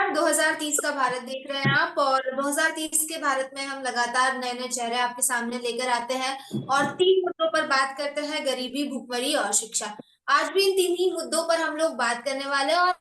नमस्कार। 2030 का भारत देख रहे हैं आप, और 2030 के भारत में हम लगातार नए नए चेहरे आपके सामने लेकर आते हैं और तीन मुद्दों पर बात करते हैं: गरीबी, भुखमरी और शिक्षा। आज भी इन तीन ही मुद्दों पर हम लोग बात करने वाले हैं। और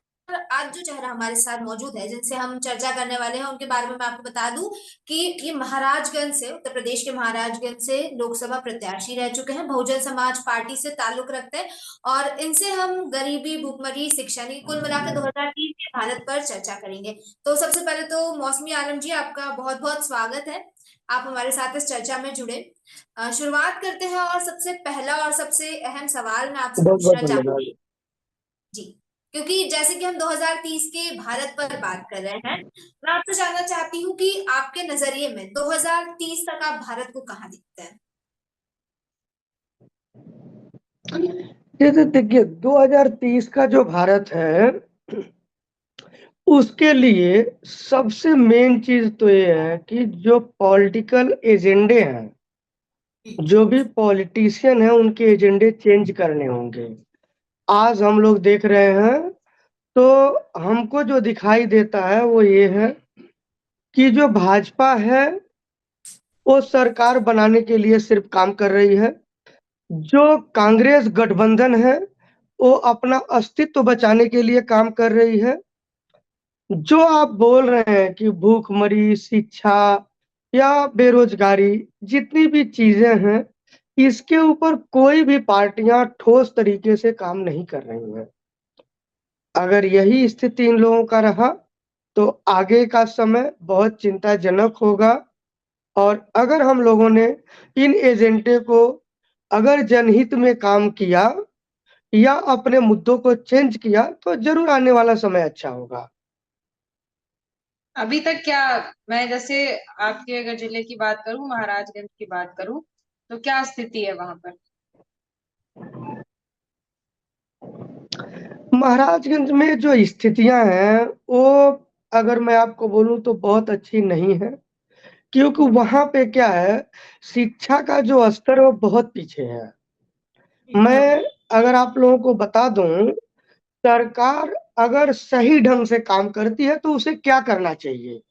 आज जो चेहरा हमारे साथ मौजूद है, जिनसे हम चर्चा करने वाले हैं, उनके बारे में मैं आपको बता दूं कि ये महाराजगंज से, उत्तर प्रदेश के महाराजगंज से लोकसभा प्रत्याशी रह चुके हैं, बहुजन समाज पार्टी से ताल्लुक रखते हैं। और इनसे हम गरीबी, भुखमरी, शिक्षा, नहीं कुल मिलाकर 2030 के भारत पर चर्चा करेंगे। तो सबसे पहले तो मौसमी आलम जी, आपका बहुत बहुत स्वागत है। आप हमारे साथ इस चर्चा में जुड़े। शुरुआत करते हैं, और सबसे पहला और सबसे अहम सवाल मैं आपसे बहुत बहुत पूछना धन्यवाद। चाहूंगी जी, क्योंकि जैसे कि हम 2030 के भारत पर बात कर रहे हैं, मैं आपसे जानना चाहती हूँ कि आपके नजरिए में 2030 तक आप भारत को कहाँ देखते हैं? जैसे देखिए 2030 का जो भारत है उसके लिए सबसे मेन चीज तो ये है कि जो पॉलिटिकल एजेंडे हैं, जो भी पॉलिटिशियन है, उनके एजेंडे चेंज करने होंगे। आज हम लोग देख रहे हैं तो हमको जो दिखाई देता है वो ये है कि जो भाजपा है वो सरकार बनाने के लिए सिर्फ काम कर रही है। जो कांग्रेस गठबंधन है वो अपना अस्तित्व बचाने के लिए काम कर रही है। जो आप बोल रहे हैं कि भूखमरी, शिक्षा या बेरोजगारी, जितनी भी चीजें हैं, इसके ऊपर कोई भी पार्टियां ठोस तरीके से काम नहीं कर रही हैं। अगर यही स्थिति इन लोगों का रहा तो आगे का समय बहुत चिंताजनक होगा। और अगर हम लोगों ने इन एजेंडे को अगर जनहित में काम किया या अपने मुद्दों को चेंज किया तो जरूर आने वाला समय अच्छा होगा। अभी तक क्या, मैं जैसे आपके अगर जिले की बात करूं, महाराजगंज की बात करूं, तो क्या स्थिति है वहां पर? महाराजगंज में जो स्थितियां हैं वो, अगर मैं आपको बोलूं तो बहुत अच्छी नहीं है, क्योंकि वहां पे क्या है, शिक्षा का जो स्तर है वो बहुत पीछे है। मैं अगर आप लोगों को बता दूं, सरकार अगर सही ढंग से काम करती है तो उसे क्या करना चाहिए।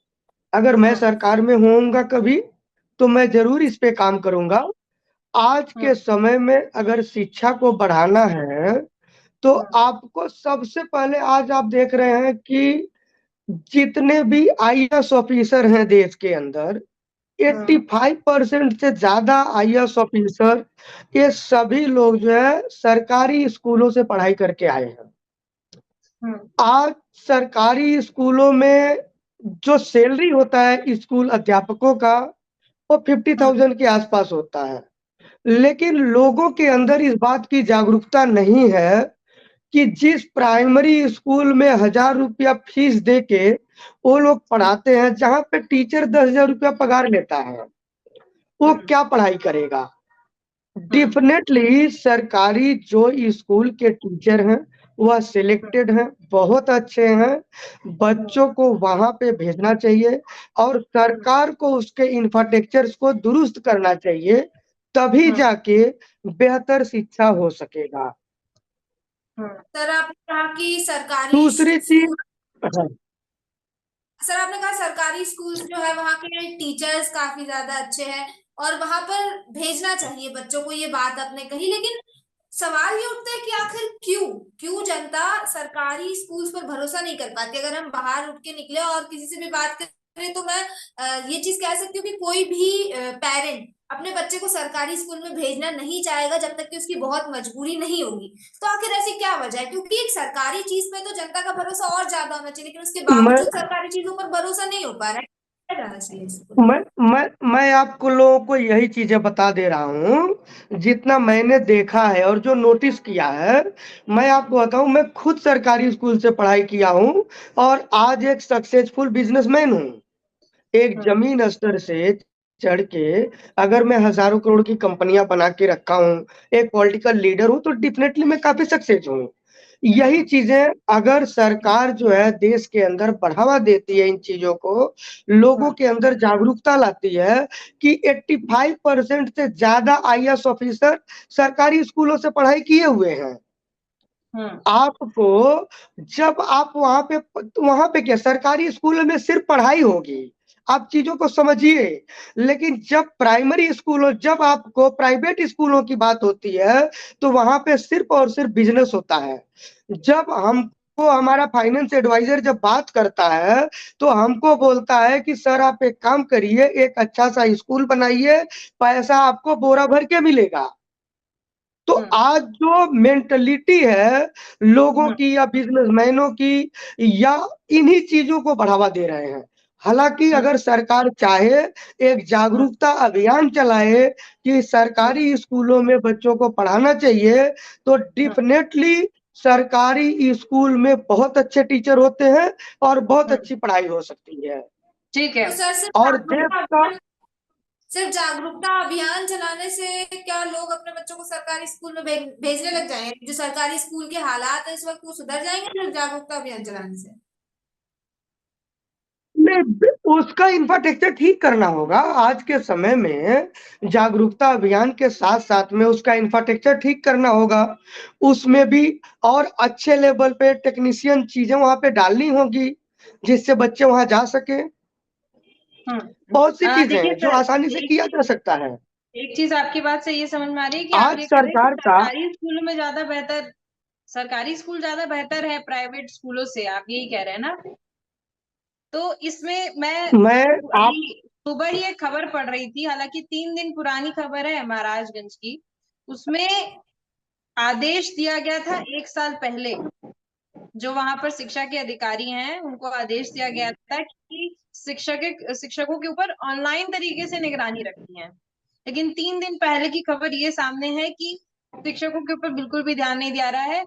अगर मैं सरकार में होऊंगा कभी तो मैं जरूर इस पे काम करूंगा। आज के समय में अगर शिक्षा को बढ़ाना है तो आपको सबसे पहले, आज आप देख रहे हैं कि जितने भी आईएएस ऑफिसर हैं देश के अंदर, 85% से ज्यादा आईएएस ऑफिसर, ये सभी लोग जो है सरकारी स्कूलों से पढ़ाई करके आए हैं। आज सरकारी स्कूलों में जो सैलरी होता है स्कूल अध्यापकों का, वो 50,000 के आसपास होता है। लेकिन लोगों के अंदर इस बात की जागरूकता नहीं है कि जिस प्राइमरी स्कूल में 1,000 रुपया फीस दे के वो लोग पढ़ाते हैं, जहाँ पे टीचर 10,000 रुपया पगार लेता है, वो क्या पढ़ाई करेगा। डेफिनेटली सरकारी जो स्कूल के टीचर हैं वह सिलेक्टेड हैं, बहुत अच्छे हैं, बच्चों को वहां पे भेजना चाहिए और सरकार को उसके इंफ्रास्ट्रक्चर्स को दुरुस्त करना चाहिए, तभी जाके बेहतर शिक्षा हो सकेगा। सर, आपने कहा कि सरकारी दूसरी चीज, स्कूल सर, आपने कहा सरकारी स्कूल्स जो है वहाँ के टीचर्स काफी ज्यादा अच्छे हैं और वहां पर भेजना चाहिए बच्चों को, ये बात आपने कही। लेकिन सवाल ये उठता है कि आखिर क्यों क्यों जनता सरकारी स्कूल्स पर भरोसा नहीं कर पाती? अगर हम बाहर उठ के निकले और किसी से भी बात करें तो मैं ये चीज कह सकती हूँ कि कोई भी पेरेंट अपने बच्चे को सरकारी स्कूल में भेजना नहीं चाहेगा जब तक कि उसकी बहुत मजबूरी नहीं होगी। तो आखिर ऐसी क्या वजह है? क्योंकि एक सरकारी चीज में तो जनता का भरोसा और ज्यादा होना चाहिए, लेकिन उसके मैं बावजूद सरकारी चीजों पर भरोसा नहीं हो पा रहा है। क्या जाना चाहिए इसको? मैं आपको लोगों को यही चीजें बता दे रहा हूँ जितना मैंने देखा है और जो नोटिस किया है। मैं आपको बताऊं, मैं खुद सरकारी स्कूल से पढ़ाई किया हूँ और आज एक सक्सेसफुल बिजनेसमैन हूँ। एक जमीन स्तर से चढ़ के अगर मैं हजारों करोड़ की कंपनियां बना के रखा हूँ, एक पॉलिटिकल लीडर हूँ, तो डेफिनेटली मैं काफी सक्सेस हूँ। यही चीजें अगर सरकार जो है देश के अंदर बढ़ावा देती है, इन चीजों को लोगों के अंदर जागरूकता लाती है कि 85% से ज्यादा आईएएस ऑफिसर सरकारी स्कूलों से पढ़ाई किए हुए हैं। आपको जब आप वहां पे क्या सरकारी स्कूल में सिर्फ पढ़ाई होगी, आप चीजों को समझिए। लेकिन जब प्राइमरी स्कूलों जब आपको प्राइवेट स्कूलों की बात होती है तो वहां पे सिर्फ और सिर्फ बिजनेस होता है। जब हमको हमारा फाइनेंस एडवाइजर जब बात करता है तो हमको बोलता है कि सर आप एक काम करिए, एक अच्छा सा स्कूल बनाइए, पैसा आपको बोरा भर के मिलेगा। तो आज जो मेंटलिटी है लोगों की या बिजनेसमैनों की, या इन्हीं चीजों को बढ़ावा दे रहे हैं। हालांकि अगर सरकार चाहे एक जागरूकता अभियान चलाए कि सरकारी स्कूलों में बच्चों को पढ़ाना चाहिए, तो डेफिनेटली सरकारी स्कूल में बहुत अच्छे टीचर होते हैं और बहुत अच्छी पढ़ाई हो सकती है। ठीक है। तो सर और देश का सिर्फ जागरूकता अभियान चलाने से क्या लोग अपने बच्चों को सरकारी स्कूल में भेजने लग जाएंगे? जो सरकारी स्कूल के हालात है इस वक्त वो सुधर जाएंगे सिर्फ जागरूकता अभियान चलाने से? नहीं, उसका इंफ्रास्ट्रक्चर ठीक करना होगा। आज के समय में जागरूकता अभियान के साथ साथ में उसका इंफ्रास्ट्रक्चर ठीक करना होगा। उसमें भी और अच्छे लेवल पे टेक्नीशियन चीजें वहां पे डालनी होगी जिससे बच्चे वहां जा सके। बहुत सी चीजें देखिए हैं जो सर, आसानी से किया जा सकता है। एक चीज आपकी बात से ये समझ में आ रही है कि आप आज ये कह रहे हैं कि सरकार का सरकारी स्कूलों में ज्यादा बेहतर, सरकारी स्कूल ज्यादा बेहतर है प्राइवेट स्कूलों से, आप यही कह रहे हैं ना? तो इसमें मैं मैं आप अभी सुबह ही एक खबर पढ़ रही थी, हालांकि 3 दिन पुरानी खबर है महाराजगंज की। उसमें आदेश दिया गया था 1 साल पहले, जो वहां पर शिक्षा के अधिकारी हैं उनको आदेश दिया गया था कि शिक्षकों के ऊपर ऑनलाइन तरीके से निगरानी रखनी है। लेकिन 3 दिन पहले की खबर ये सामने है कि शिक्षकों के ऊपर बिल्कुल भी ध्यान नहीं दिया रहा है।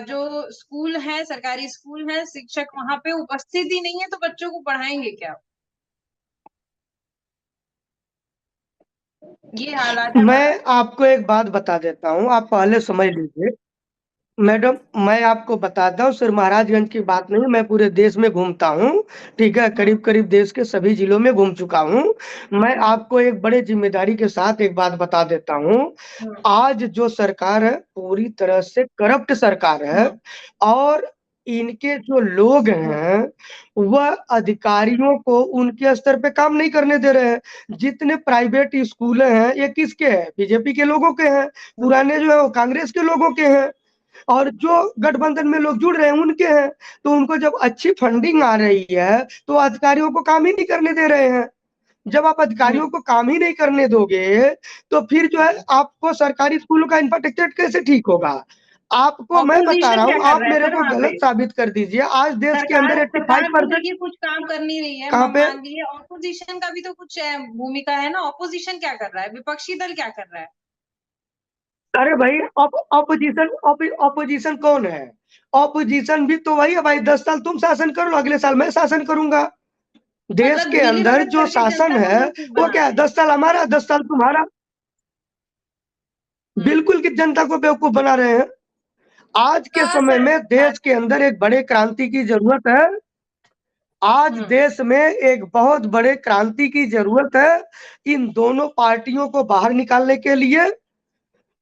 जो स्कूल है, सरकारी स्कूल है, शिक्षक वहां पे उपस्थित ही नहीं है, तो बच्चों को पढ़ाएंगे क्या? ये हालात है मैं आपको एक बात बता देता हूँ, आप पहले समझ लीजिए। मैडम, मैं आपको बताता हूँ, सिर्फ महाराजगंज की बात नहीं, मैं पूरे देश में घूमता हूँ। ठीक है, करीब करीब देश के सभी जिलों में घूम चुका हूँ। मैं आपको एक बड़े जिम्मेदारी के साथ एक बात बता देता हूँ। आज जो सरकार है पूरी तरह से करप्ट सरकार है, और इनके जो लोग हैं वह अधिकारियों को उनके स्तर पे काम नहीं करने दे रहे हैं। जितने प्राइवेट स्कूल हैं ये किसके हैं? बीजेपी के लोगों के हैं। पुराने जो है वो कांग्रेस के लोगों के हैं। और जो गठबंधन में लोग जुड़ रहे हैं उनके हैं। तो उनको जब अच्छी फंडिंग आ रही है तो अधिकारियों को काम ही नहीं करने दे रहे हैं। जब आप अधिकारियों को काम ही नहीं करने दोगे तो फिर जो है आपको सरकारी स्कूलों का इंफ्रास्ट्रक्चर कैसे ठीक होगा? आपको मैं बता ऑपोजिशन रहा क्या हूँ, कर आप रहा है मेरे सर को वहां पे? गलत साबित कर दीजिए। आज देश के अंदर सरकार सरकार तो 85%। देखिए कुछ काम कर नहीं रही है, कहाँ पे? मान लीजिए ऑपोजिशन का भी तो कुछ भूमिका है ना। ऑपोजिशन क्या कर रहा है, विपक्षी दल क्या कर रहा है? अरे भाई, ऑपोजिशन कौन है? ऑपोजिशन भी तो वही है भाई। 10 साल तुम शासन करो, अगले साल मैं शासन करूंगा। देश मतलब के मिली अंदर भगत जो करके शासन जनता को है बेवकूफ वो बना क्या है? रहे हैं। 10 साल हमारा, 10 साल तुम्हारा। बिल्कुल की जनता को बेवकूफ बना रहे हैं। आज के समय सर, में देश के अंदर एक बड़े क्रांति की जरूरत है। आज देश में एक बहुत बड़े क्रांति की जरूरत है इन दोनों पार्टियों को बाहर निकालने के लिए।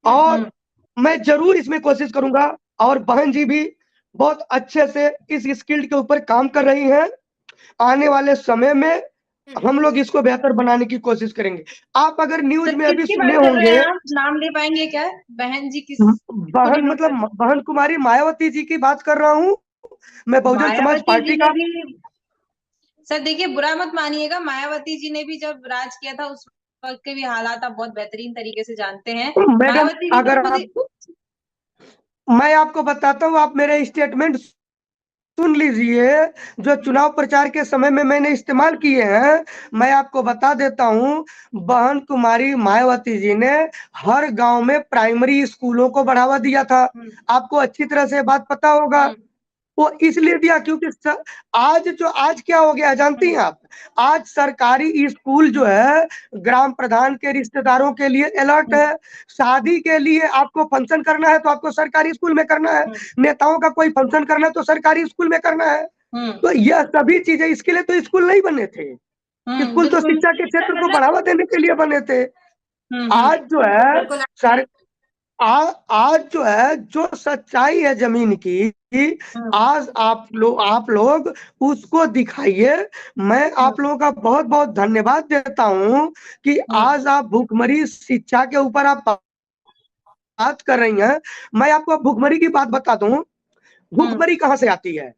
और मैं जरूर इसमें कोशिश करूंगा। और बहन जी भी बहुत अच्छे से इस स्किल के ऊपर काम कर रही हैं। आने वाले समय में हम लोग इसको बेहतर बनाने की कोशिश करेंगे। आप अगर न्यूज सर में अभी किसकी सुने बात कर रहे होंगे, हैं आप? नाम ले पाएंगे क्या? बहन जी किस को बहन डिनोट कर? मतलब बहन कुमारी मायावती जी की बात कर रहा हूँ। मैं बहुजन समाज मायावती जी पार्टी ने का। भी, सर देखिए बुरा मत मानिएगा, मायावती जी ने भी जब राज किया था उस वक्त के भी हालात आप बहुत बेहतरीन तरीके से जानते हैं। मैडम, मायावती जी तो अगर खुद ही, आप मैं आपको बताता हूँ, आप मेरे स्टेटमेंट सुन लीजिए जो चुनाव प्रचार के समय में मैंने इस्तेमाल किए हैं। मैं आपको बता देता हूँ, बहन कुमारी मायावती जी ने हर गांव में प्राइमरी स्कूलों को बढ़ावा दिया था। आपको अच्छी तरह से बात पता होगा। वो इसलिए दिया क्योंकि आज क्या हो गया जानती हैं आप? आज सरकारी स्कूल जो है ग्राम प्रधान के रिश्तेदारों के लिए अलर्ट है। शादी के लिए आपको फंक्शन करना है तो आपको सरकारी स्कूल में करना है। नेताओं का कोई फंक्शन करना है तो सरकारी स्कूल में करना है। तो यह सभी चीजें, इसके लिए तो स्कूल नहीं बने थे। स्कूल तो बिल्कुल शिक्षा के क्षेत्र को मतलब बढ़ावा देने के लिए बने थे। हम्म आज जो है बिल्कुल सर आज जो है, जो सच्चाई है जमीन की, आज आप लोग उसको दिखाइए। मैं आप लोगों का बहुत बहुत धन्यवाद देता हूँ कि आज आप भूखमरी शिक्षा के ऊपर आप बात कर रही हैं। मैं आपको भूखमरी की बात बता दूं, भूखमरी कहाँ से आती है।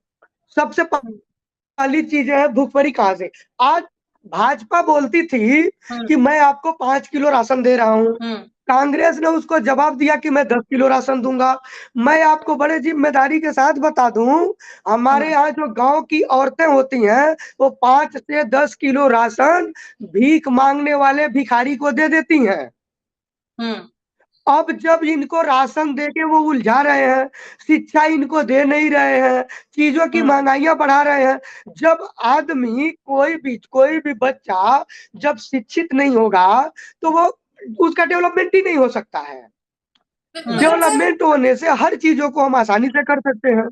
सबसे पहली चीज है भूखमरी कहाँ से। आज भाजपा बोलती थी कि मैं आपको 5 किलो राशन दे रहा हूँ, कांग्रेस ने उसको जवाब दिया कि मैं 10 किलो राशन दूंगा। मैं आपको बड़े जिम्मेदारी के साथ बता दूं, हमारे यहाँ जो गांव की औरतें होती हैं वो 5 से 10 किलो राशन भीख मांगने वाले भिखारी को दे देती हैं। अब जब इनको राशन देके वो उलझा रहे हैं, शिक्षा इनको दे नहीं रहे हैं, चीजों की महंगाइयां बढ़ा रहे हैं। जब आदमी कोई भी बच्चा जब शिक्षित नहीं होगा तो वो उसका डेवलपमेंट ही नहीं हो सकता है। डेवलपमेंट होने से हर चीजों को हम आसानी से कर सकते हैं।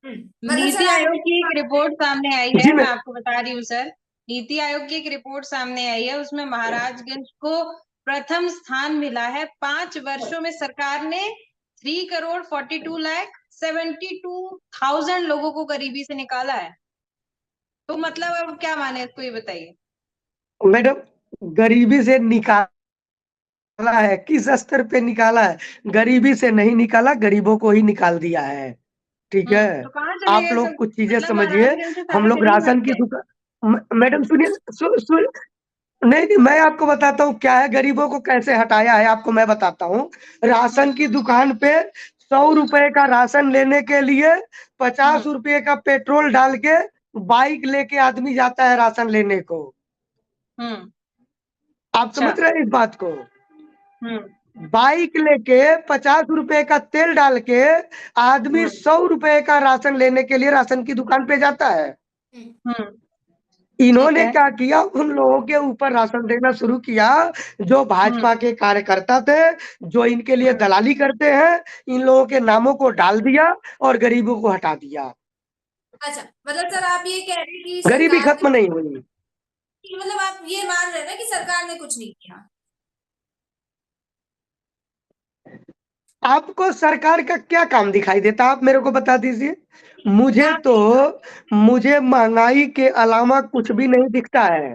नीति आयोग की एक रिपोर्ट सामने आई है, मैं आपको बता रही हूँ सर। नीति आयोग की एक रिपोर्ट सामने आई है, उसमें महाराजगंज को प्रथम स्थान मिला है। 5 वर्षों में सरकार ने 3,42,72,000 लोगों को गरीबी से निकाला है। तो मतलब अब क्या माने इसको, ये बताइए। मैडम, गरीबी से निकाला है, किस स्तर पे निकाला है? गरीबी से नहीं निकाला, गरीबों को ही निकाल दिया है। ठीक है, तो कहाँ चले आप गए लोग सब? कुछ चीजें मतलब समझिए। महाराजगंज से हम सारे लोग गरीब हट राशन की गए। दुकान, मैडम सुनिए, नहीं नहीं, मैं आपको बताता हूँ क्या है, गरीबों को कैसे हटाया है आपको मैं बताता हूँ। राशन की दुकान पे 100 रुपए का राशन लेने के लिए 50 रुपए का पेट्रोल डाल के बाइक लेके आदमी जाता है राशन लेने को। आप समझ रहे हैं इस बात को? बाइक लेके 50 रुपए का तेल डाल के आदमी 100 रुपए का राशन लेने के लिए राशन की दुकान पे जाता है। इन्होंने क्या किया, उन लोगों के ऊपर राशन देना शुरू किया जो भाजपा के कार्यकर्ता थे, जो इनके लिए दलाली करते हैं। इन लोगों के नामों को डाल दिया और गरीबों को हटा दिया। अच्छा, मतलब सर आप ये कह रहे हैं कि गरीबी सरकार खत्म नहीं हुई। मतलब आप ये मान रहे हैं ना कि सरकार ने कुछ नहीं किया। आपको सरकार का क्या काम दिखाई देता, आप मेरे को बता दीजिए। मुझे महंगाई के अलावा कुछ भी नहीं दिखता है।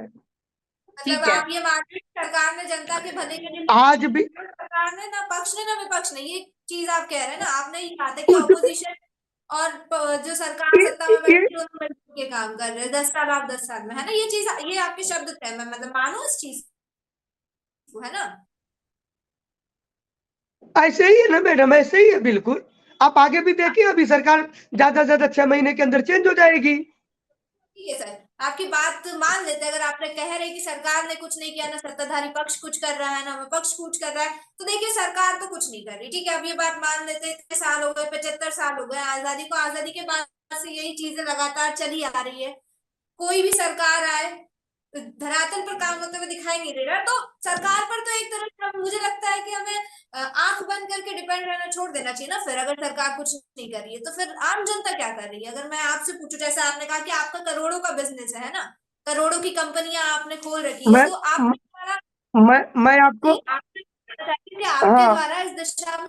मतलब आप ये मान रहे हैं कि सरकार ने जनता के भले के लिए आज भी सरकार ने ना पक्ष ने ना विपक्ष ने, ये चीज आप कह रहे हैं ना। आपने ये कहा था कि कुछ ऑपोजिशन और जो सरकार सत्ता में बैठी है दोनों मिलकर के काम कर रहे हैं। 10 साल आप 10 साल में, है ना? ये चीज, ये आपके शब्द थे, मैं मतलब मानू इस चीज को, है ना? ऐसे ही है ना मैडम, ऐसे ही है बिल्कुल। आप आगे भी देखिए, अभी सरकार ज्यादा से ज्यादा 6 महीने के अंदर चेंज हो जाएगी। ठीक है सर, आपकी बात मान लेते हैं। अगर आपने कह रहे कि सरकार ने कुछ नहीं किया, ना सत्ताधारी पक्ष कुछ कर रहा है ना विपक्ष कुछ कर रहा है, तो देखिए सरकार तो कुछ नहीं कर रही। ठीक है, अब ये बात मान लेते हैं। इतने साल हो गए, 75 साल हो गए आजादी को। आजादी के बाद से यही चीजें लगातार चली आ रही है। कोई भी सरकार आए तो धरातल पर काम होते हुए दिखाई नहीं दे रहा। तो सरकार पर तो एक तरह से मुझे लगता है कि हमें आंख बंद करके डिपेंड रहना छोड़ देना चाहिए ना। फिर अगर सरकार कुछ नहीं कर रही है तो फिर आम जनता क्या कर रही है? अगर मैं आपसे पूछूं, जैसे आपने कहा कि आपका करोड़ों का बिजनेस है ना, करोड़ों की कंपनियां आपने खोल रखी है, मैं तो आपके द्वारा मैं आपको आपके हाँ, द्वारा इस दिशा में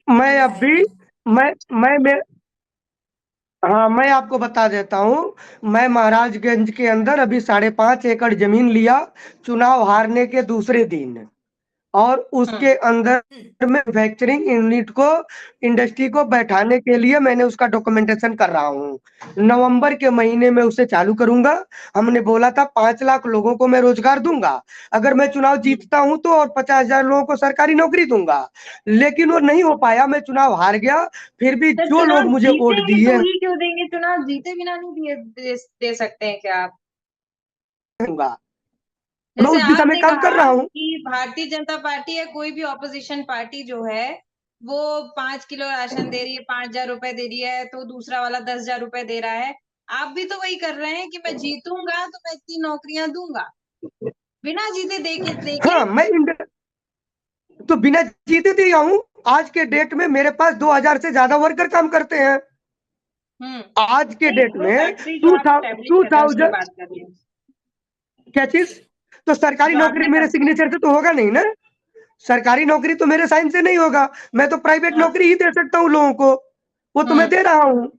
मैं दिया है अभी मैं हाँ, मैं आपको बता देता हूँ। मैं महाराजगंज के अंदर अभी 5.5 एकड़ जमीन लिया चुनाव हारने के दूसरे दिन, और उसके अंदर मैन्युफैक्चरिंग यूनिट को, इंडस्ट्री को बैठाने के लिए मैंने उसका डॉक्यूमेंटेशन कर रहा हूँ। नवंबर के महीने में उसे चालू करूंगा। हमने बोला था 5 लाख लोगों को मैं रोजगार दूंगा अगर मैं चुनाव जीतता हूं तो, और 50,000 लोगों को सरकारी नौकरी दूंगा। लेकिन वो नहीं हो पाया, मैं चुनाव हार गया। फिर भी जो लोग मुझे वोट दिए, तो ही क्यों देंगे? चुनाव जीते बिना नहीं दे सकते हैं क्या आप? मैं उस जैसे दिशा में आपने काम कर कहा रहा हूँ। कि भारतीय जनता पार्टी या कोई भी ऑपोजिशन पार्टी जो है वो 5 किलो राशन दे रही है, 5,000 रुपए दे रही है, तो दूसरा वाला 10,000 रुपए दे रहा है। आप भी तो वही कर रहे हैं कि मैं जीतूंगा तो मैं इतनी नौकरियां दूंगा, बिना जीते देके। हाँ, मैं तो बिना जीते दिया हूँ। आज के डेट में मेरे पास 2000 से ज्यादा वर्कर काम करते हैं। आज के डेट में फैक्ट्री जो आप एस्टेब्लिश कर रहे हैं उसकी 2000 बात कर रही हूँ। क्या चीज? तो सरकारी जो नौकरी आपने मेरे सिग्नेचर से तो होगा नहीं ना। सरकारी नौकरी तो मेरे साइन से नहीं होगा, मैं तो प्राइवेट हाँ। नौकरी ही दे सकता हूँ लोगों को, वो तो मैं दे रहा हूँ,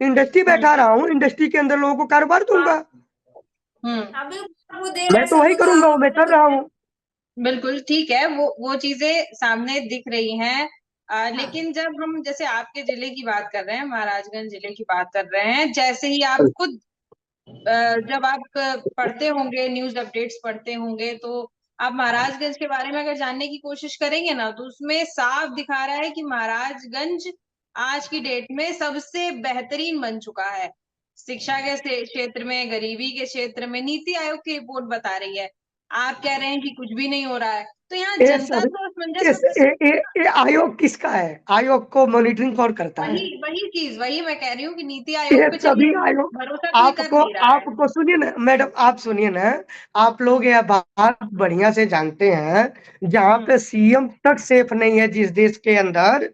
इंडस्ट्री बैठा रहा हूँ, इंडस्ट्री के अंदर लोगों को कारोबार दूंगा, अभी वो दे रहे मैं हैं तो वही सबूत करूंगा, वो मैं कर रहा हूँ। बिल्कुल ठीक है, वो चीजें सामने दिख रही हैं। लेकिन जब हम जैसे आपके जिले की बात कर रहे हैं, महाराजगंज जिले की बात कर रहे हैं, जैसे ही आप खुद जब आप पढ़ते होंगे, न्यूज अपडेट्स पढ़ते होंगे, तो आप महाराजगंज के बारे में अगर जानने की कोशिश करेंगे ना, तो उसमें साफ दिखा रहा है कि महाराजगंज आज की डेट में सबसे बेहतरीन बन चुका है। शिक्षा के क्षेत्र में, गरीबी के क्षेत्र में नीति आयोग की रिपोर्ट बता रही है। आप कह रहे हैं कि कुछ भी नहीं हो रहा है, तो यहाँ ये जनता सब तो असमंजस में फंसी। ये आयोग किसका है? आयोग को मॉनिटरिंग कौन करता है? वही मैं कह रही हूँ कि नीति ये आयोग पे चलिए सभी आयोग, भरोसा कोई कर नहीं रहा है। आपको सुनिए ना मैडम, आप सुनिए ना, आप लोग यह बात बढ़िया से जानते हैं, जहाँ पे सीएम तक सेफ नहीं है जिस देश के अंदर,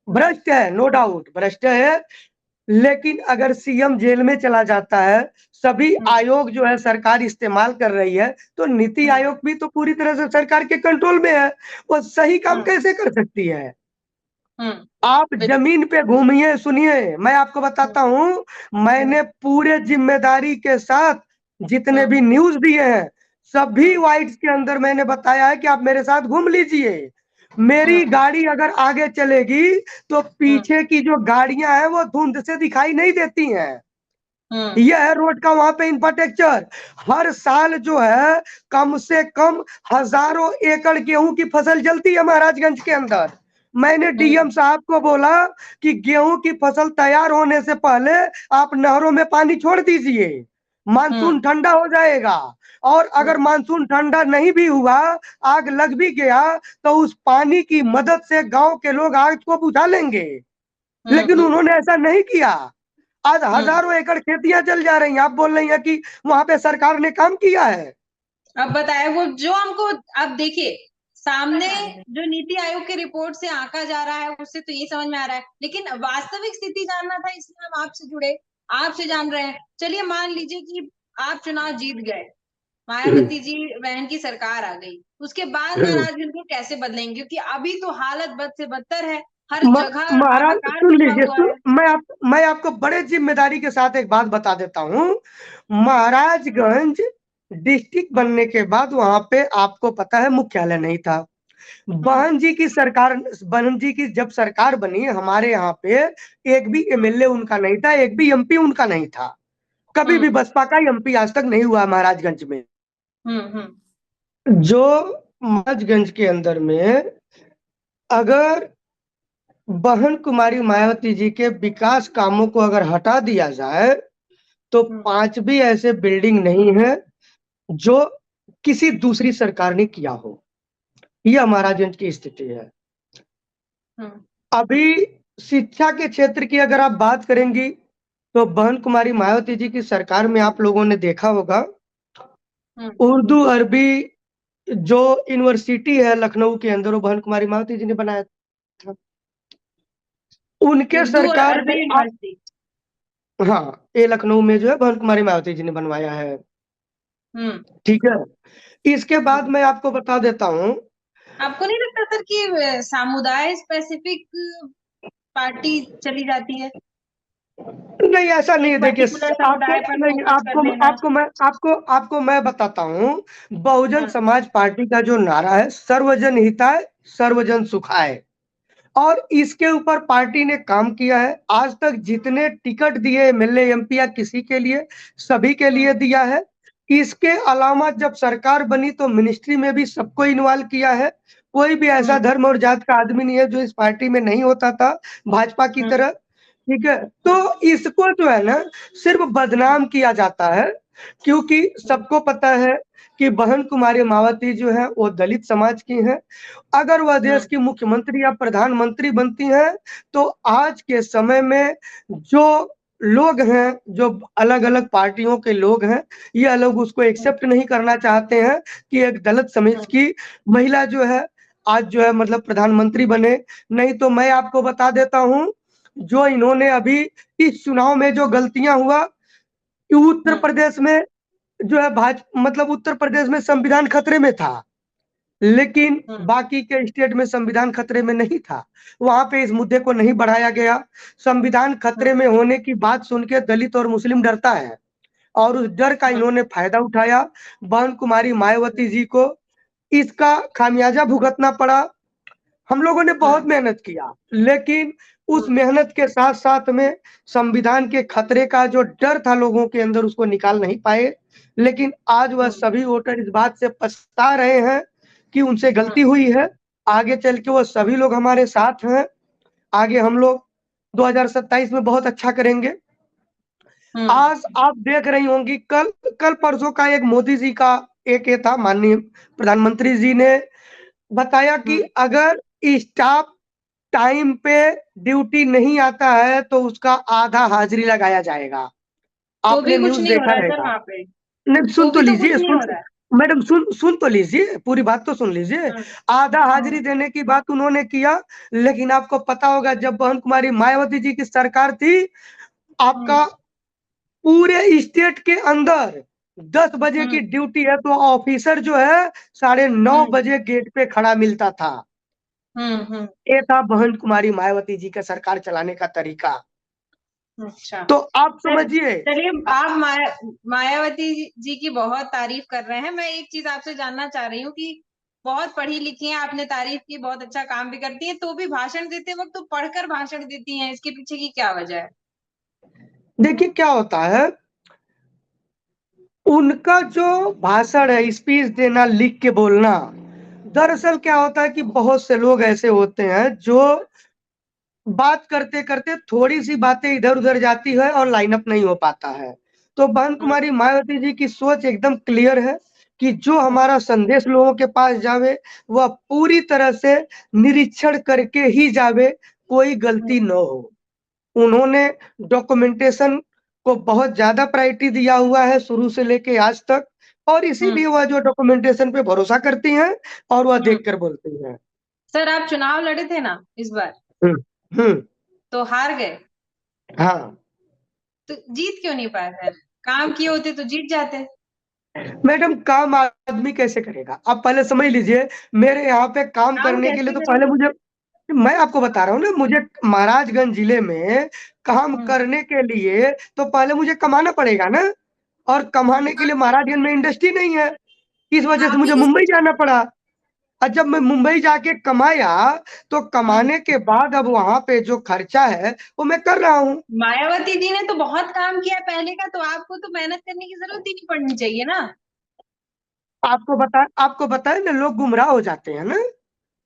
भ्रष्ट है, नो डाउट भ्रष्ट है, लेकिन अगर सीएम जेल में चला जाता है, सभी आयोग जो है सरकार इस्तेमाल कर रही है, तो नीति आयोग भी तो पूरी तरह से सरकार के कंट्रोल में है, वो सही काम कैसे कर सकती है? आप जमीन पे घूमिए, सुनिए, मैं आपको बताता हूँ, मैंने पूरे जिम्मेदारी के साथ जितने भी न्यूज दिए हैं, सभी वाइट्स के अंदर मैंने बताया है कि आप मेरे साथ घूम लीजिए, मेरी गाड़ी अगर आगे चलेगी तो पीछे की जो गाड़ियां हैं वो धुंध से दिखाई नहीं देती हैं। यह है रोड का वहां पे इंफ्रास्ट्रक्चर। हर साल जो है कम से कम हजारों एकड़ गेहूं की फसल जलती है महाराजगंज के अंदर। मैंने डीएम साहब को बोला कि गेहूं की फसल तैयार होने से पहले आप नहरों में पानी छोड़ दीजिए, मानसून ठंडा हो जाएगा, और अगर मानसून ठंडा नहीं भी हुआ, आग लग भी गया, तो उस पानी की मदद से गांव के लोग आग को बुझा लेंगे। लेकिन उन्होंने ऐसा नहीं किया। आज हजारों एकड़ खेतियां जल जा रही हैं, आप बोल रही हैं कि वहां पे सरकार ने काम किया है। अब बताए वो जो हमको, अब देखिए सामने जो नीति आयोग की रिपोर्ट से आंका जा रहा है, उससे तो ये समझ में आ रहा है, लेकिन वास्तविक स्थिति जानना था, इसलिए हम आपसे जुड़े, आपसे जान रहे हैं। चलिए मान लीजिए कि आप चुनाव जीत गए, मायावती जी बहन की सरकार आ गई, उसके बाद महाराजगंज को कैसे बदलेंगे? क्योंकि अभी तो हालत बद से बदतर है, हर जगह महाराज हाहाकार सुन मचा लीजिए, हुआ है। मैं आपको बड़े जिम्मेदारी के साथ एक बात बता देता हूँ। महाराजगंज डिस्ट्रिक्ट बनने के बाद वहां पे आपको पता है मुख्यालय नहीं था। बहन जी की सरकार, बहन जी की जब सरकार बनी, हमारे यहाँ पे एक भी एमएलए उनका नहीं था, एक भी एमपी उनका नहीं था। कभी भी बसपा का एमपी आज तक नहीं हुआ महाराजगंज में। जो महाराजगंज के अंदर में अगर बहन कुमारी मायावती जी के विकास कामों को अगर हटा दिया जाए, तो 5 भी ऐसे बिल्डिंग नहीं है जो किसी दूसरी सरकार ने किया हो। यह महाराजगंज की स्थिति है। अभी शिक्षा के क्षेत्र की अगर आप बात करेंगी, तो बहन कुमारी मायावती जी की सरकार में आप लोगों ने देखा होगा, उर्दू अरबी जो यूनिवर्सिटी है लखनऊ के अंदर, वो बहन कुमारी मायावती जी ने बनाया था। उनके सरकार में हाँ, ये लखनऊ में जो है बहन कुमारी मायावती जी ने बनवाया है। ठीक है, इसके बाद मैं आपको बता देता हूँ, आपको नहीं लगता सर कि समुदाय स्पेसिफिक पार्टी चली जाती है? नहीं ऐसा नहीं है। देखिए समुदाय पर नहीं, फोकस कर लेना। आपको मैं बताता हूँ, बहुजन समाज पार्टी का जो नारा है, सर्वजन हिताय सर्वजन सुखाय, और इसके ऊपर पार्टी ने काम किया है। आज तक जितने टिकट दिए एमएलए एमपी या किसी के लिए, सभी के लिए दिया है। इसके अलावा जब सरकार बनी तो मिनिस्ट्री में भी सबको इन्वॉल्व किया है। कोई भी ऐसा धर्म और जात का आदमी नहीं है जो इस पार्टी में नहीं होता था, भाजपा की तरह। ठीक है, तो इसको जो है ना सिर्फ बदनाम किया जाता है, क्योंकि सबको पता है कि बहन कुमारी मायावती जो है वो दलित समाज की हैं। अगर वह देश की मुख्यमंत्री या प्रधानमंत्री बनती हैं, तो आज के समय में जो लोग हैं, जो अलग अलग पार्टियों के लोग हैं, ये लोग उसको एक्सेप्ट नहीं करना चाहते हैं कि एक दलित समाज की महिला जो है आज जो है मतलब प्रधानमंत्री बने। नहीं तो मैं आपको बता देता हूँ, जो इन्होंने अभी इस चुनाव में जो गलतियां हुआ, उत्तर प्रदेश में जो है मतलब उत्तर प्रदेश में संविधान खतरे में था। लेकिन बाकी के स्टेट में संविधान खतरे में नहीं था, वहां पे इस मुद्दे को नहीं बढ़ाया गया। संविधान खतरे में होने की बात सुन के दलित और मुस्लिम डरता है, और उस डर का इन्होंने फायदा उठाया। बहन कुमारी मायावती जी को इसका खामियाजा भुगतना पड़ा। हम लोगों ने बहुत मेहनत किया, लेकिन उस मेहनत के साथ साथ में संविधान के खतरे का जो डर था लोगों के अंदर, उसको निकाल नहीं पाए। लेकिन आज वह सभी वोटर इस बात से पछता रहे हैं कि उनसे गलती हुई है। आगे चल के वो सभी लोग हमारे साथ हैं। आगे हम लोग 2027 में बहुत अच्छा करेंगे। आज आप देख रही होंगी, कल कल परसों का एक मोदी जी का एक ये था, माननीय प्रधानमंत्री जी ने बताया कि अगर स्टाफ टाइम पे ड्यूटी नहीं आता है तो उसका आधा हाजिरी लगाया जाएगा। तो भी आपने कुछ न्यूज़ नहीं हो देखा रहा है सर रहेगा। वहां पे। नहीं, सुन तो तो भी तो कुछ लीजिए, नहीं हो रहा है। मैडम सुन तो लीजिए, पूरी बात तो सुन लीजिए। आधा हाजिरी देने की बात उन्होंने किया, लेकिन आपको पता होगा जब बहन कुमारी मायावती जी की सरकार थी, आपका पूरे स्टेट के अंदर 10 बजे की ड्यूटी है तो ऑफिसर जो है 9:30 बजे गेट पे खड़ा मिलता था। ये था बहन कुमारी मायावती जी का सरकार चलाने का तरीका। अच्छा, तो आप समझिए। चलिए, आप मायावती जी की बहुत तारीफ कर रहे हैं। मैं एक चीज आपसे जानना चाह रही हूँ कि बहुत पढ़ी लिखी हैं, आपने तारीफ की, बहुत अच्छा काम भी करती हैं, तो भी भाषण देते वक्त तो पढ़कर भाषण देती हैं, इसके पीछे की क्या वजह है? देखिए क्या होता है, उनका जो भाषण है, स्पीच देना, लिख के बोलना, दरअसल क्या होता है कि बहुत से लोग ऐसे होते हैं जो बात करते करते थोड़ी सी बातें इधर उधर जाती है और लाइन अप नहीं हो पाता है। तो बहन कुमारी मायावती जी की सोच एकदम क्लियर है कि जो हमारा संदेश लोगों के पास जावे वह पूरी तरह से निरीक्षण करके ही जावे, कोई गलती न हो। उन्होंने डॉक्यूमेंटेशन को बहुत ज्यादा प्रायोरिटी दिया हुआ है शुरू से लेके आज तक, और इसीलिए वह जो डॉक्यूमेंटेशन पे भरोसा करती हैं और वह देखकर बोलती हैं। सर, आप चुनाव लड़े थे ना इस बार, हम्म हम्म तो हार गए, हाँ तो जीत क्यों नहीं पाए? सर, काम किए होते तो जीत जाते। मैडम, काम आदमी कैसे करेगा? आप पहले समझ लीजिए, मेरे यहाँ पे काम काम करने के लिए कैसे तो पहले करेंगे? मुझे, मैं आपको बता रहा हूँ ना, मुझे महाराजगंज जिले में काम करने के लिए तो पहले मुझे कमाना पड़ेगा ना, और कमाने के लिए महाराजगंज में इंडस्ट्री नहीं है। इस वजह से आप ही मुझे तो मुंबई जाना पड़ा। और जब मैं मुंबई जाके कमाया तो कमाने के बाद अब वहां पे जो खर्चा है वो मैं कर रहा हूँ। मायावती जी ने तो बहुत काम किया पहले का, तो आपको तो मेहनत करने की जरूरत ही नहीं पड़नी चाहिए ना। आपको बताए ना, लोग गुमराह हो जाते हैं ना,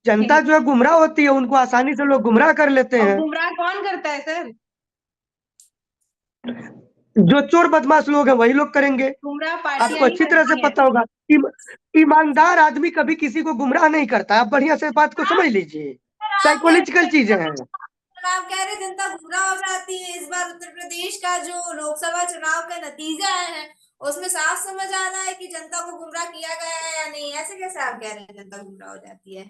जनता जो है गुमराह होती है, उनको आसानी से लोग गुमराह कर लेते और हैं। गुमराह कौन करता है सर? जो चोर बदमाश लोग हैं वही लोग करेंगे। गुमराह आपको पार्टियां ही अच्छी तरह से करती हैं। पता होगा, ईमानदार आदमी कभी किसी को गुमराह नहीं करता। आप बढ़िया से बात को समझ लीजिए, आप कह साइकोलॉजिकल चीजें हैं। चुनाव कह रहे जनता गुमराह हो जाती है। इस बार उत्तर प्रदेश का जो लोकसभा चुनाव का नतीजा आया है उसमें साफ समझ आ रहा है कि जनता को गुमराह किया गया है या नहीं। ऐसे कैसे आप कह रहे हैं जनता गुमराह हो जाती है?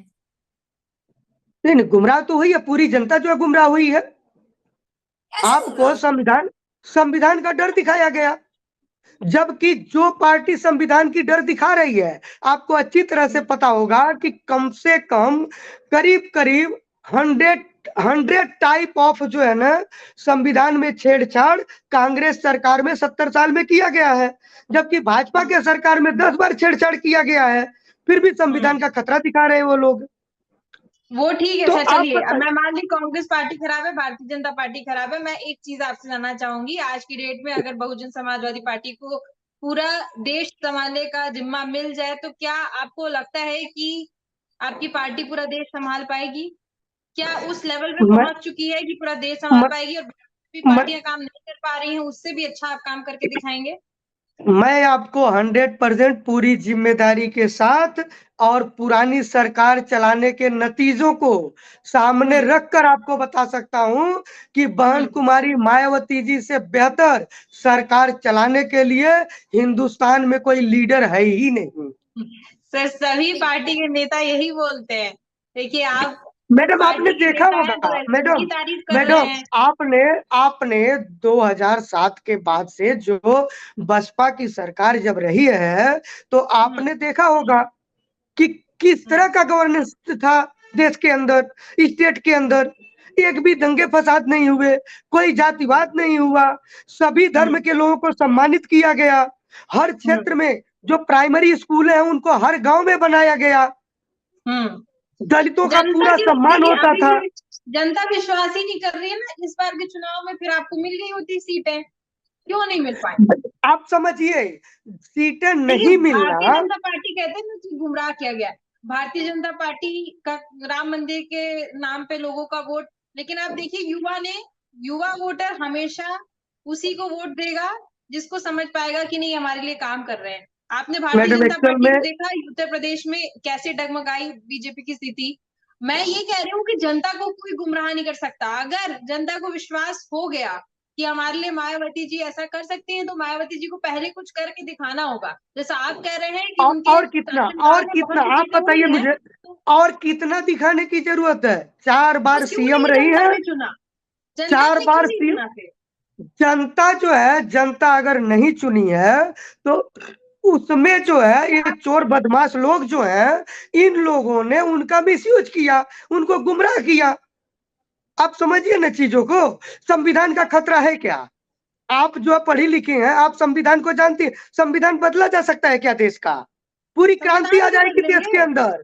नहीं नहीं, गुमराह तो हुई है, पूरी जनता जो है गुमराह हुई है। कैसे आपको गुमराह? संविधान का डर दिखाया गया, जबकि जो पार्टी संविधान की डर दिखा रही है, आपको अच्छी तरह से पता होगा कि कम से कम करीब करीब 100 टाइप ऑफ जो है ना संविधान में छेड़छाड़ कांग्रेस सरकार में 70 साल में किया गया है, जबकि भाजपा के सरकार में 10 बार छेड़छाड़ किया गया है। फिर भी संविधान का खतरा दिखा रहे हैं वो लोग। वो ठीक है तो सर, आप चलिए, अब बताइए। मैं मान ली कांग्रेस पार्टी खराब है, भारतीय जनता पार्टी खराब है। मैं एक चीज आपसे जानना चाहूंगी, आज की डेट में अगर बहुजन समाजवादी पार्टी को पूरा देश संभालने का जिम्मा मिल जाए तो क्या आपको लगता है कि आपकी पार्टी पूरा देश संभाल पाएगी? क्या उस लेवल पे मैं, पहुंच चुकी है कि पूरा देश संभाल मैं, पाएगी, और भी मैं, पार्टियां काम नहीं कर पा रही हैं उससे भी अच्छा आप काम करके दिखाएंगे? मैं आपको 100% पूरी जिम्मेदारी के साथ और पुरानी सरकार चलाने के नतीजों को सामने रखकर आपको बता सकता हूं कि बहन कुमारी मायावती जी से बेहतर सरकार चलाने के लिए हिंदुस्तान में कोई लीडर है ही नहीं। सर, सभी पार्टी के नेता यही बोलते हैं। देखिए, आप मैडम आपने पार्टी के देखा नेता हैं होगा, तो ऐसे मैडम ही तारीफ कर रहे मैडम हैं। आपने आपने 2007 के बाद से जो बसपा की सरकार जब रही है तो आपने देखा होगा कि किस तरह का गवर्नेंस था देश के अंदर, स्टेट के अंदर। एक भी दंगे फसाद नहीं हुए, कोई जातिवाद नहीं हुआ, सभी धर्म के लोगों को सम्मानित किया गया। हर क्षेत्र में जो प्राइमरी स्कूल है उनको हर गांव में बनाया गया। दलितों का पूरा सम्मान होता था। जनता विश्वास ही नहीं कर रही है ना इस बार के चुनाव में, फिर आपको मिल गई होती सीटें, क्यों नहीं मिल पाई? आप समझिए, सीटें नहीं मिलना। भारतीय जनता पार्टी कहते हैं ना कि गुमराह किया गया। भारतीय जनता पार्टी का राम मंदिर के नाम पे लोगों का वोट, लेकिन आप देखिए युवा वोटर हमेशा उसी को वोट देगा जिसको समझ पाएगा कि नहीं हमारे लिए काम कर रहे हैं। आपने भारतीय जनता पार्टी को देखा उत्तर प्रदेश में कैसे डगमगाई बीजेपी की स्थिति। मैं ये कह रही हूँ कि जनता को कोई गुमराह नहीं कर सकता। अगर जनता को विश्वास हो गया कि हमारे लिए मायावती जी ऐसा कर सकती हैं, तो मायावती जी को पहले कुछ करके दिखाना होगा। जैसा आप कह रहे हैं कि उनके और कितना आप बताइए मुझे, और कितना दिखाने की जरूरत है? 4 बार सीएम रही है, 4 बार सीएम। जनता जो है, जनता अगर नहीं चुनी है तो उसमें जो है ये चोर बदमाश लोग जो हैं, इन लोगों ने उनका मिसयूज किया, उनको गुमराह किया। आप समझिए ना चीजों को। संविधान का खतरा है क्या? आप जो पढ़ी लिखी हैं, आप संविधान को जानती हैं। संविधान बदला जा सकता है क्या देश का? पूरी क्रांति आ जाएगी देश के अंदर।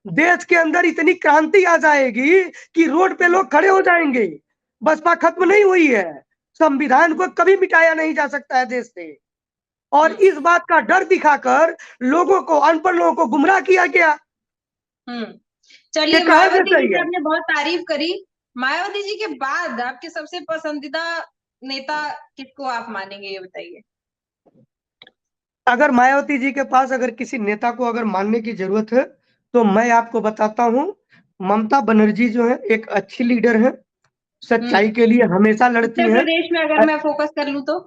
देश के अंदर इतनी क्रांति आ जाएगी कि रोड पे लोग खड़े हो जाएंगे। बसपा खत्म नहीं हुई है, संविधान को कभी मिटाया नहीं जा सकता है देश से। और इस बात का डर दिखाकर लोगों को, अनपढ़ लोगों को गुमराह किया गया। चलिए, मायावती जी की आपने बहुत तारीफ करी। मायावती जी के बाद आपके सबसे पसंदीदा नेता किसको आप मानेंगे, ये बताइए। अगर मायावती जी के पास अगर किसी नेता को अगर मानने की जरूरत है तो मैं आपको बताता हूँ, ममता बनर्जी जो है एक अच्छी लीडर है, सच्चाई के लिए हमेशा लड़ती है। उत्तर प्रदेश में अगर मैं फोकस कर लूं तो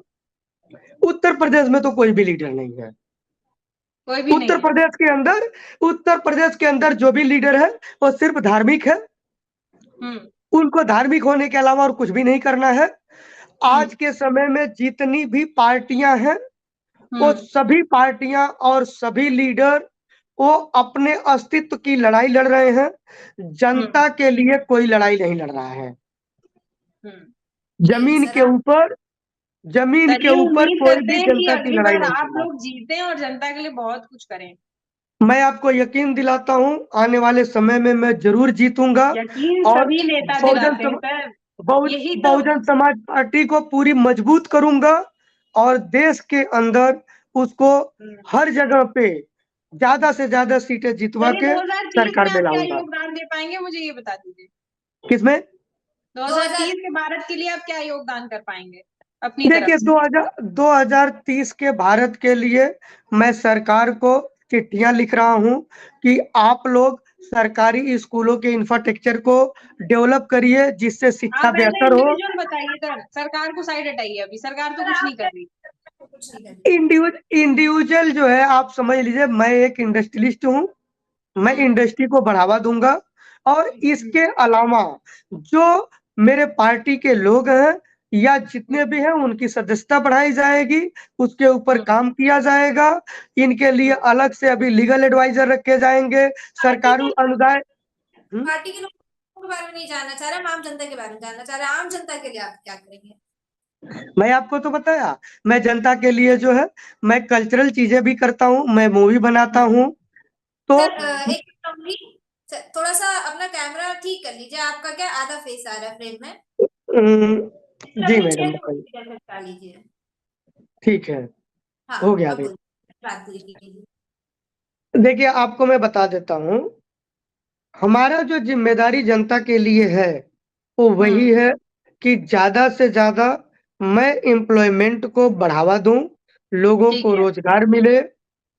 उत्तर प्रदेश में तो कोई भी लीडर नहीं है। कोई भी उत्तर प्रदेश के अंदर जो भी लीडर है वो सिर्फ धार्मिक है। उनको धार्मिक होने के अलावा और कुछ भी नहीं करना है। आज के समय में जितनी भी पार्टियां हैं वो सभी पार्टियां और सभी लीडर वो अपने अस्तित्व की लड़ाई लड़ रहे हैं। जनता के लिए कोई लड़ाई नहीं लड़ रहा है। जमीन के ऊपर कोई भी जनता की लड़ाई नहीं। आप लोग जीते और जनता के लिए बहुत कुछ करें। मैं आपको यकीन दिलाता हूं, आने वाले समय में मैं जरूर जीतूंगा। और सभी नेता दिलाते हैं। बहुजन समाज पार्टी को पूरी मजबूत करूंगा और देश के अंदर उसको हर जगह पे ज्यादा से ज्यादा सीटें जितवा के सरकार में लाऊंगा। योगदान दे पाएंगे, मुझे ये बता दीजिए। किसमें? 2030 के भारत के लिए आप क्या योगदान कर पाएंगे अपनी देखिए, 2030 के भारत के लिए मैं सरकार को चिट्ठियां लिख रहा हूं कि आप लोग सरकारी स्कूलों के इंफ्रास्ट्रक्चर को डेवलप करिए जिससे शिक्षा बेहतर हो। बताइए सर, सरकार को साइड हटाइए, अभी सरकार तो कुछ नहीं कर रही। इंडिविजुअल जो है, आप समझ लीजिए, मैं एक इंडस्ट्रियलिस्ट हूँ, मैं इंडस्ट्री को बढ़ावा दूंगा। और इसके अलावा जो मेरे पार्टी के लोग हैं या जितने भी हैं उनकी सदस्यता बढ़ाई जाएगी, उसके ऊपर काम किया जाएगा। इनके लिए अलग से अभी लीगल एडवाइजर रखे जाएंगे। सरकारी अनुदान। पार्टी के लोगों के बारे में नहीं जानना चाह रहा, आम जनता के बारे में जानना चाह रहा। आम जनता के लिए आप क्या करेंगे? मैं आपको तो बताया, मैं जनता के लिए जो है मैं कल्चरल चीजें भी करता हूँ, मैं मूवी बनाता हूँ। तो एक थोड़ा सा अपना कैमरा ठीक कर लीजिए, आपका क्या आधा फेस आ रहा है फ्रेम में। जी मैडम, बताइए। ठीक है, हो गया। देखिए, आपको मैं बता देता हूँ, हमारा जो जिम्मेदारी जनता के लिए है वो वही है कि ज्यादा से ज्यादा मैं एम्प्लॉयमेंट को बढ़ावा दूं, लोगों को रोजगार मिले,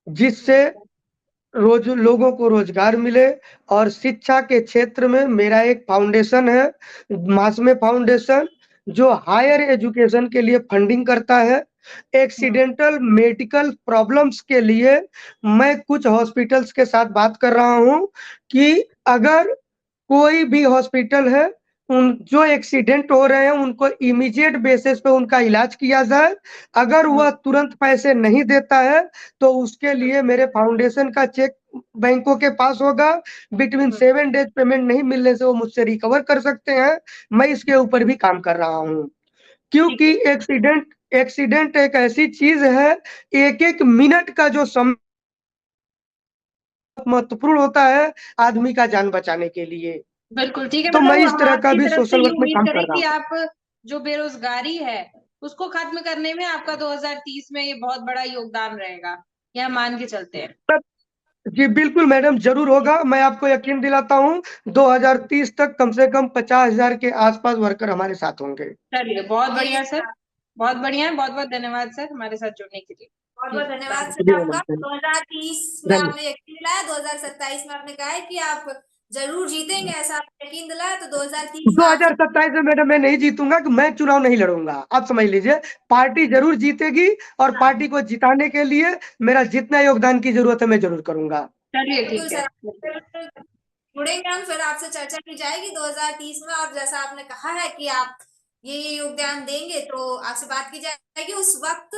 जिससे लोगों को रोजगार मिले। और शिक्षा के क्षेत्र में मेरा एक फाउंडेशन है, मासमे फाउंडेशन, जो हायर एजुकेशन के लिए फंडिंग करता है। एक्सीडेंटल मेडिकल प्रॉब्लम्स के लिए मैं कुछ हॉस्पिटल्स के साथ बात कर रहा हूं कि अगर कोई भी हॉस्पिटल है उन जो एक्सीडेंट हो रहे हैं उनको इमीडिएट बेसिस पे उनका इलाज किया जाए। अगर वह तुरंत पैसे नहीं देता है तो उसके लिए मेरे फाउंडेशन का चेक बैंकों के पास होगा। बिटवीन 7 डेज पेमेंट नहीं मिलने से वो मुझसे रिकवर कर सकते हैं। मैं इसके ऊपर भी काम कर रहा हूँ, क्योंकि एक्सीडेंट एक्सीडेंट एक ऐसी चीज है, एक एक मिनट का जो समय महत्वपूर्ण होता है आदमी का जान बचाने के लिए। बिल्कुल ठीक है, तो मैं मतलब इस हम तरह का आपकी भी तरफ से सोशल ये वर्क में उम्मीद काम करें कर रहा कि हूँ। आप जो बेरोजगारी है उसको खत्म करने में आपका 2030 में ये बहुत बड़ा योगदान रहेगा, यह मान के चलते हैं। जी बिल्कुल मैडम, जरूर होगा। मैं आपको यकीन दिलाता हूँ 2030 तक कम से कम 50,000 के आसपास वर्कर हमारे साथ होंगे। चलिए, बहुत ये बढ़िया सर, बहुत बढ़िया, बहुत बहुत धन्यवाद सर हमारे साथ जुड़ने के लिए। बहुत बहुत धन्यवाद जी सर आपका। मैडम, 2030 में धन्यवाद। आपने यकीन दिलाया, 2027 में आपने कहा है कि आप जरूर जीतेंगे, ऐसा आपने यकीन दिलाया, तो 2030 में आप 2027 में मैडम मैं नहीं जीतूंगा, कि मैं चुनाव नहीं लड़ूंगा। आप समझ लीजिए, पार्टी जरूर जीतेगी और पार्टी को जिताने के लिए मेरा जितना योगदान की जरूरत है मैं जरूर करूंगा। चलिए बिल्कुल ठीक है। सर, फिर जुड़ेंगे हम, फिर आपसे चर्चा की जाएगी 2030 में, और जैसा आपने कहा है कि आप ये योगदान देंगे तो आपसे बात की जाएगी उस वक्त।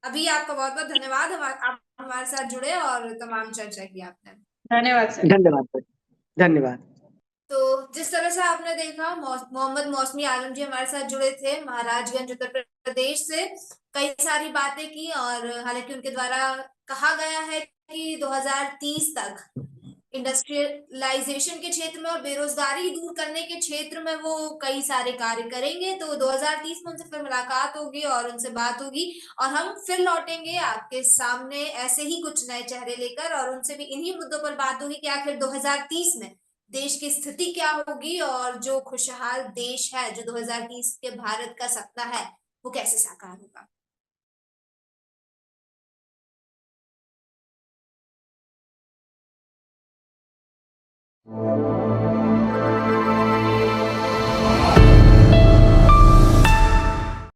अभी आपका बहुत बहुत धन्यवाद, आप हमारे साथ जुड़े और तमाम चर्चा की आपने। धन्यवाद सर। धन्यवाद सर, धन्यवाद। तो जिस तरह से आपने देखा, मोहम्मद मौसमी आलम जी हमारे साथ जुड़े थे महाराजगंज उत्तर प्रदेश से, कई सारी बातें की, और हालांकि उनके द्वारा कहा गया है कि 2030 तक इंडस्ट्रियलाइजेशन के क्षेत्र में और बेरोजगारी दूर करने के क्षेत्र में वो कई सारे कार्य करेंगे। तो 2030 में उनसे फिर मुलाकात होगी और उनसे बात होगी, और हम फिर लौटेंगे आपके सामने ऐसे ही कुछ नए चेहरे लेकर, और उनसे भी इन्हीं मुद्दों पर बात होगी कि आखिर 2030 में देश की स्थिति क्या होगी, और जो खुशहाल देश है, जो 2030 के भारत का सपना है, वो कैसे साकार होगा।